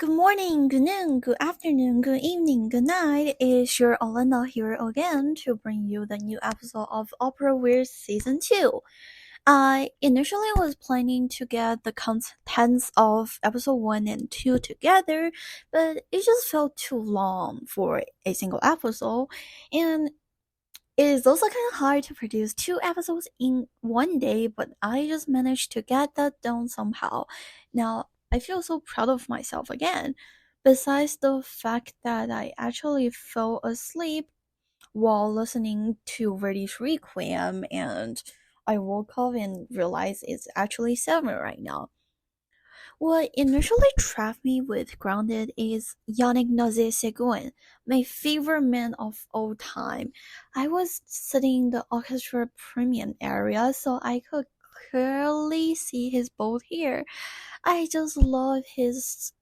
Good morning, good noon, good afternoon, good evening, good night. It's your Olena here again to bring you the new episode of Opera Weird Season 2. I initially was planning to get the contents of episode 1 and 2 together, but it just felt too long for a single episode, and it is also kind of hard to produce two episodes in one day, but I just managed to get that done somehow. Now, I feel so proud of myself again. Besides the fact that I actually fell asleep while listening to Verdi's Requiem, and I woke up and realized it's actually 7 right now. What initially trapped me with Grounded is Yannick Nezet Seguin, my favorite man of all time. I was sitting in the orchestra premium area, so I could clearly see his bold hair. I just love his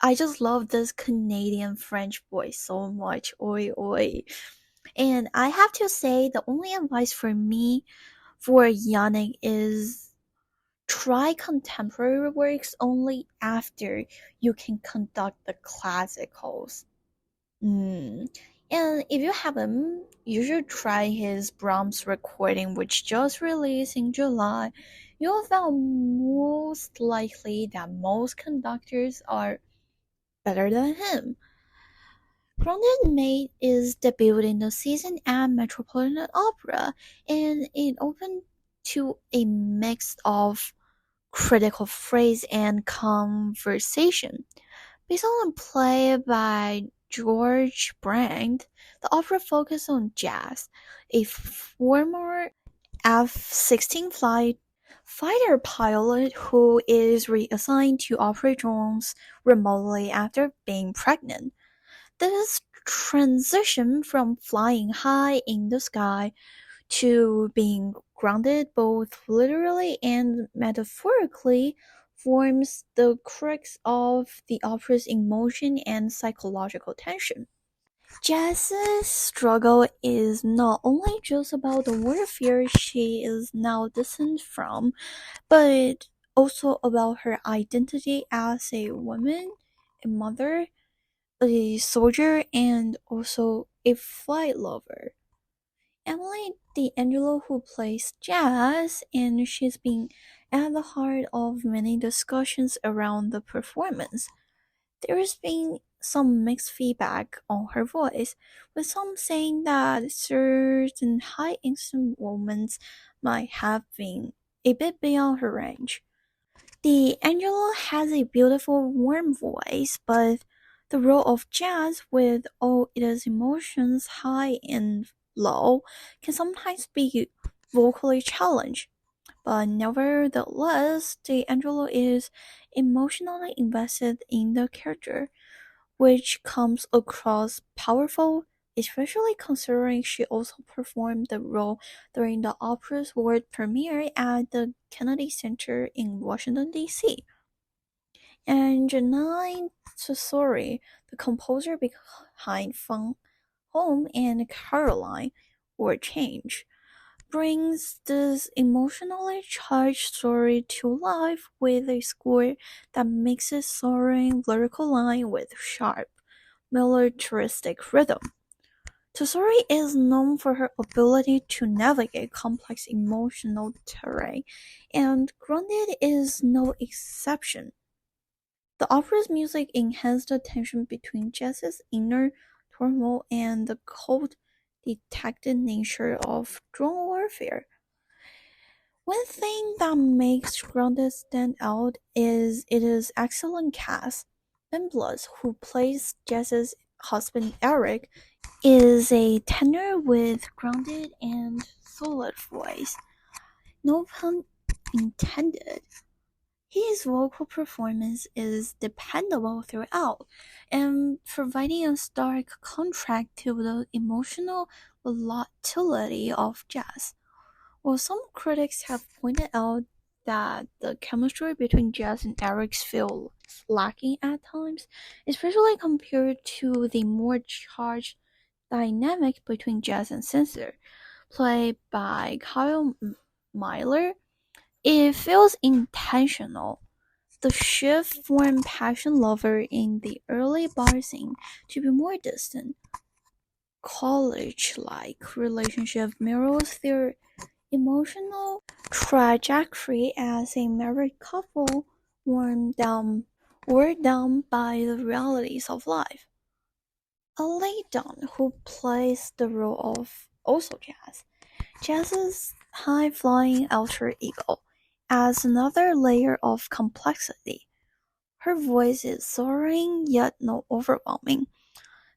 I just love this Canadian French voice so much. Oi oi. And I have to say the only advice for me for Yannick is try contemporary works only after you can conduct the classicals. And if you haven't, you should try his Brahms recording, which just released in July. You'll find most likely that most conductors are better than him. Grounded made its debut in the season at Metropolitan Opera, and it opened to a mix of critical phrase and conversation. Based on a play by George Brand, the opera focused on Jazz, a former F-16 fighter pilot who is reassigned to operate drones remotely after being pregnant. This transition from flying high in the sky to being grounded both literally and metaphorically forms the crux of the opera's emotion and psychological tension. Jazz's struggle is not only just about the warfare she is now distant from, but also about her identity as a woman, a mother, a soldier, and also a flight lover. Emily D'Angelo, who plays Jazz, and she's been at the heart of many discussions around the performance. There's been some mixed feedback on her voice, with some saying that certain high instant moments might have been a bit beyond her range. D'Angelo has a beautiful, warm voice, but the role of Jazz, with all its emotions high and low, can sometimes be vocally challenged. But nevertheless, D'Angelo is emotionally invested in the character, which comes across powerful, especially considering she also performed the role during the opera's world premiere at the Kennedy Center in Washington, D.C. And Janine Tesori, the composer behind Fun Home and Caroline, or Change, brings this emotionally charged story to life with a score that mixes soaring lyrical line with sharp, militaristic rhythm. Tesori is known for her ability to navigate complex emotional terrain, and Grounded is no exception. The opera's music enhanced the tension between Jazz's inner turmoil and the cold, detached nature of drone warfare. One thing that makes Grounded stand out is its excellent cast. Ben Bluss, who plays Jazz's husband Eric, is a tenor with grounded and solid voice. No pun intended. His vocal performance is dependable throughout, and providing a stark contrast to the emotional volatility of Jazz. While some critics have pointed out that the chemistry between Jazz and Eric feels lacking at times, especially compared to the more charged dynamic between Jazz and Censor, played by Kyle Myler, it feels intentional. The shift from passion lover in the early bar scene to be more distant, college-like relationship mirrors their emotional trajectory as a married couple worn down by the realities of life. Ellie Dunn, who plays the role of also Jazz's high-flying alter ego, adds another layer of complexity. Her voice is soaring yet not overwhelming,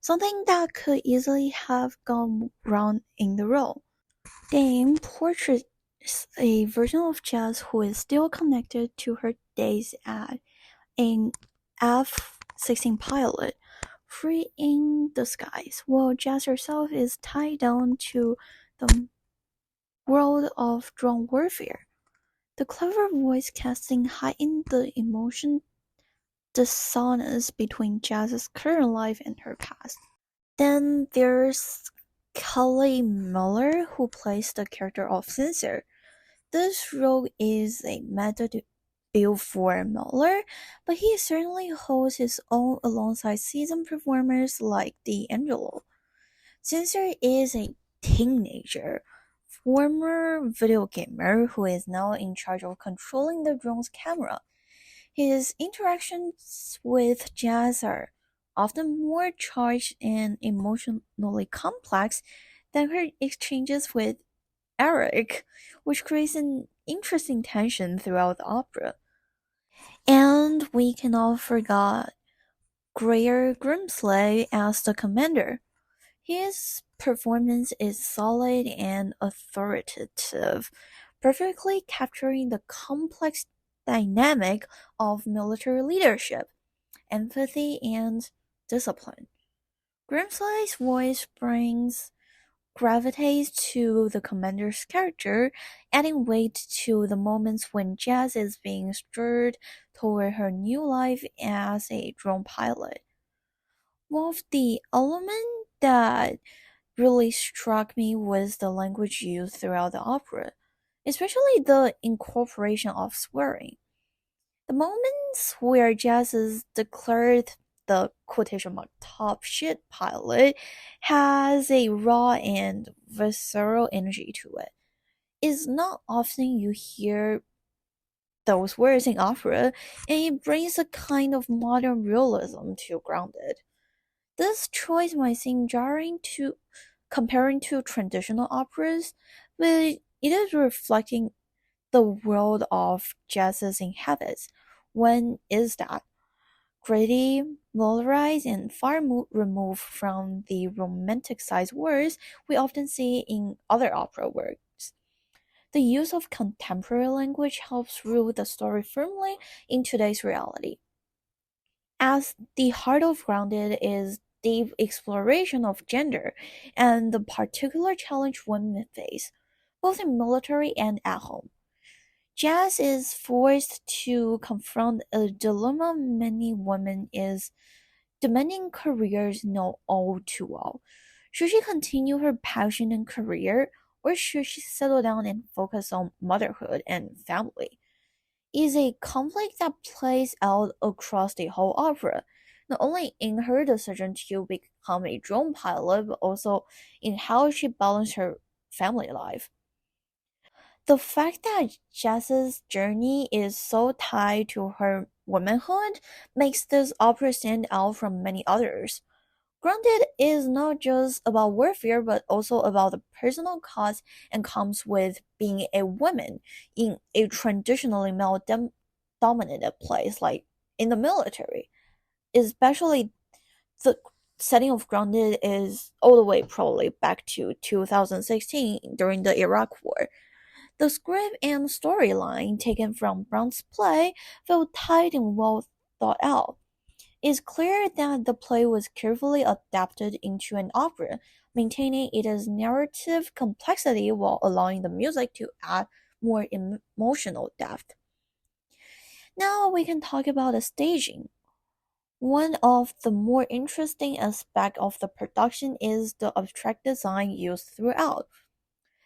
something that could easily have gone wrong in the role. Dame portrays a version of Jazz who is still connected to her days as an F-16 pilot, free in the skies, while Jazz herself is tied down to the world of drone warfare. The clever voice casting heightened the emotion dissonance between Jazz's current life and her past. Then there's Kelly Miller, who plays the character of Sincere. This role is a meta debut for Miller, but he certainly holds his own alongside seasoned performers like D'Angelo. Sincere is a teenager, former video gamer who is now in charge of controlling the drone's camera. His interactions with Jazz are often more charged and emotionally complex than her exchanges with Eric, which creates an interesting tension throughout the opera. And we cannot forget Greer Grimsley as the commander. His performance is solid and authoritative, perfectly capturing the complex dynamic of military leadership, empathy, and discipline. Grimsley's voice brings gravitas to the commander's character, adding weight to the moments when Jazz is being stirred toward her new life as a drone pilot. One of the elements that really struck me was the language used throughout the opera, especially the incorporation of swearing. The moments where Jazz is declared the quotation mark top shit pilot has a raw and visceral energy to it. It's not often you hear those words in opera, and it brings a kind of modern realism to Grounded. This choice might seem jarring to comparing to traditional operas, but it is reflecting the world of Jazz's inhabits. When is that? Gritty, militarized, and far removed from the romanticized words we often see in other opera works. The use of contemporary language helps root the story firmly in today's reality. As the heart of Grounded is deep exploration of gender and the particular challenge women face, both in military and at home. Jazz is forced to confront a dilemma many women is demanding careers know all too well. Should she continue her passion and career, or should she settle down and focus on motherhood and family? Is a conflict that plays out across the whole opera, not only in her decision to become a drone pilot, but also in how she balanced her family life. The fact that Jazz's journey is so tied to her womanhood makes this opera stand out from many others. Grounded is not just about warfare, but also about the personal cost and comes with being a woman in a traditionally male-dominated place like in the military. Especially the setting of Grounded is all the way probably back to 2016 during the Iraq War. The script and storyline taken from Brown's play feel tight and well thought out. It's clear that the play was carefully adapted into an opera, maintaining its narrative complexity while allowing the music to add more emotional depth. Now we can talk about the staging. One of the more interesting aspects of the production is the abstract design used throughout.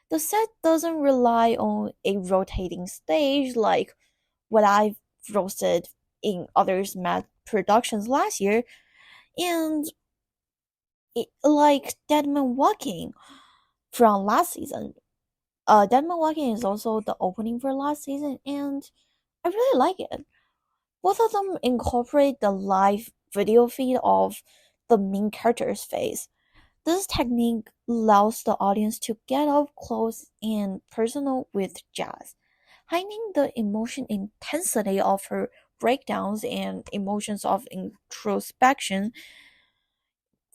The set doesn't rely on a rotating stage like what I've roasted in others' mass productions last year, and like Dead Man Walking from last season. Dead Man Walking is also the opening for last season, and I really like it. Both of them incorporate the live video feed of the main character's face. This technique allows the audience to get up close and personal with Jazz, hiding the emotion intensity of her breakdowns and emotions of introspection.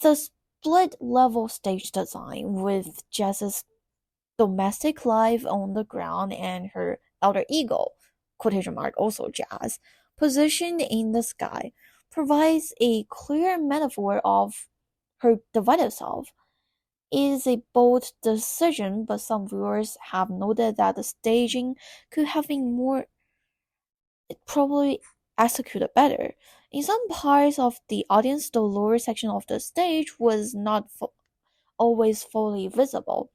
The split level stage design with Jazz's domestic life on the ground and her alter ego, quotation mark also Jazz, positioned in the sky, provides a clear metaphor of her divided self. It is a bold decision, but some viewers have noted that the staging could have been more probably executed better. In some parts of the audience, the lower section of the stage was not always fully visible,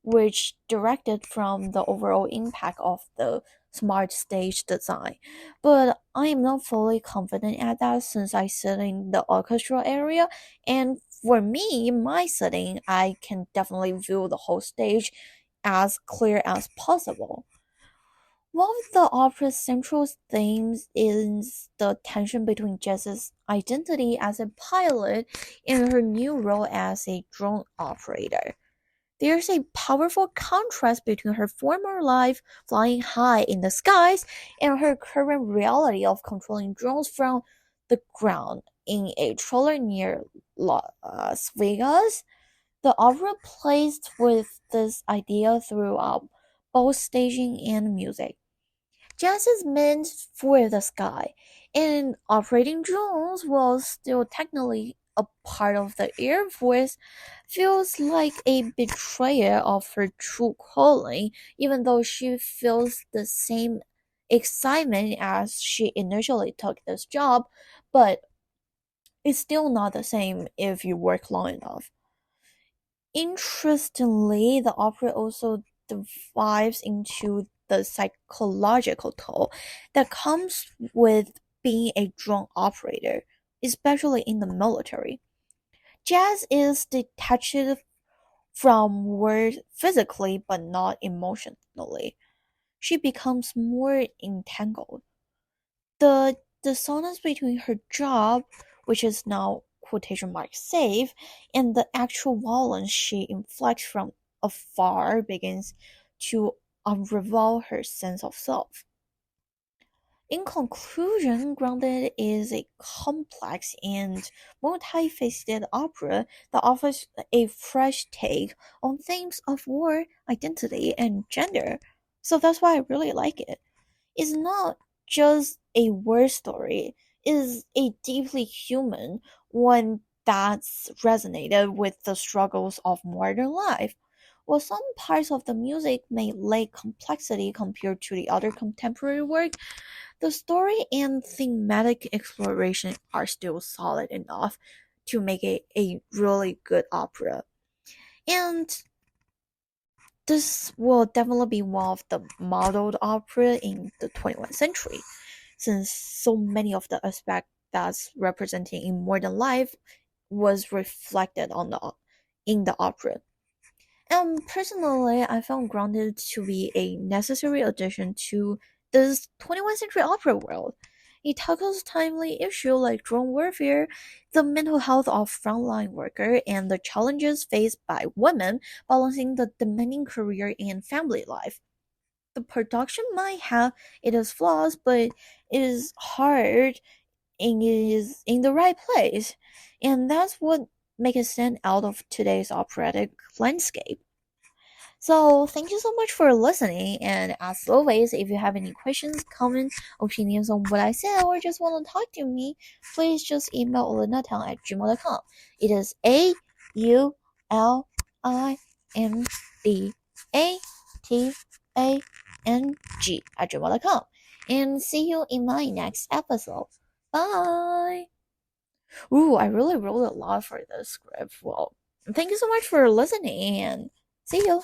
which directed from the overall impact of the smart stage design. But I am not fully confident at that since I sit in the orchestral area, and for me, my setting, I can definitely view the whole stage as clear as possible. One of the opera's central themes is the tension between Jess's identity as a pilot and her new role as a drone operator. There's a powerful contrast between her former life flying high in the skies and her current reality of controlling drones from the ground. In a trailer near Las Vegas, the opera plays with this idea throughout both staging and music. Jazz is meant for the sky, and operating drones, while still technically a part of the Air Force, feels like a betrayal of her true calling, even though she feels the same excitement as she initially took this job, but it's still not the same if you work long enough. Interestingly, the opera also dives into the psychological toll that comes with being a drone operator, especially in the military. Jazz is detached from work physically but not emotionally. She becomes more entangled. The dissonance between her job, which is now quotation mark safe, and the actual violence she inflicts from afar begins to unravel her sense of self. In conclusion, Grounded is a complex and multifaceted opera that offers a fresh take on themes of war, identity, and gender. So that's why I really like it. It's not just a war story, it is a deeply human one that's resonated with the struggles of modern life. While some parts of the music may lack complexity compared to the other contemporary work, the story and thematic exploration are still solid enough to make it a really good opera. And this will definitely be one of the modeled opera in the 21st century, since so many of the aspects that's representing in modern life was reflected in the opera. Personally, I found Grounded to be a necessary addition to this 21st century opera world. It tackles timely issues like drone warfare, the mental health of frontline workers, and the challenges faced by women balancing the demanding career and family life. The production might have its flaws, but it is hard and it is in the right place. And that's what makes it stand out of today's operatic landscape. So thank you so much for listening. And as always, if you have any questions, comments, opinions on what I said, or just want to talk to me, please just email olinatown@gmail.com. It is AULINDATANG@gmail.com. And see you in my next episode. Bye. Ooh, I really wrote a lot for this script. Well, thank you so much for listening and see you.